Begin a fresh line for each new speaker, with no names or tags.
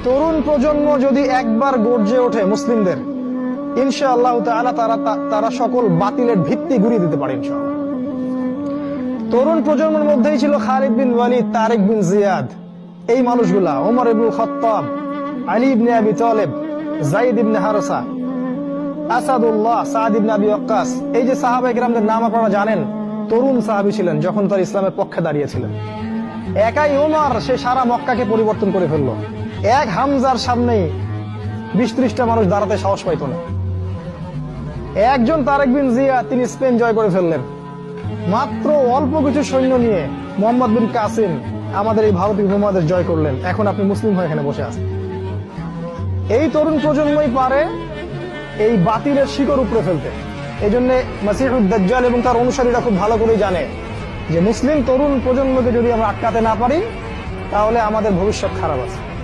তরুণ প্রজন্ম যদি একবার গর্জে ওঠে মুসলিমদের, ইনশাআল্লাহ তাআলা তারা সকল বাতিলের ভিত্তি ঘুরিয়ে দিতে পারে ইনশাআল্লাহ। তরুণ প্রজন্মের মধ্যেই ছিল খালিদ বিন ওয়ালিদ, তারেক বিন জিয়াদ, এই মানুষগুলা, ওমর ইবনুল খাত্তাব, আলী ইবনে আবি তালেব, যায়েদ ইবনে হারেসা, আসাদুল্লাহ, সাদ ইবনে আবি ওয়াক্কাস। এই যে সাহাবায়ে কেরামদের নাম আপনারা জানেন, তরুণ সাহাবী ছিলেন যখন তার ইসলামের পক্ষে দাঁড়িয়েছিলেন। একাই ওমর, সে সারা মক্কাকে পরিবর্তন করে ফেললো। এক হামজার সামনেই 20-30টা মানুষ দাঁড়াতে সাহস পাইত না। একজন তারেক বিন জিয়াদ, তিনি স্পেন জয় করে ফেললেন মাত্র অল্প কিছু সৈন্য নিয়ে। মোহাম্মদ বিন কাসিম আমাদের এই ভারতীয় উপমহাদেশ জয় করলেন। এখন আপনি মুসলিম হয়ে এখানে বসে আছেন। এই তরুণ প্রজন্মই পারে এই বাতিলের শিকড় উপড়ে ফেলতে। এই জন্য মাসিহুদ দাজ্জাল এবং তার অনুসারীরা খুব ভালো করেই জানে যে মুসলিম তরুণ প্রজন্মকে যদি আমরা আটকাতে না পারি, তাহলে আমাদের ভবিষ্যৎ খারাপ আছে।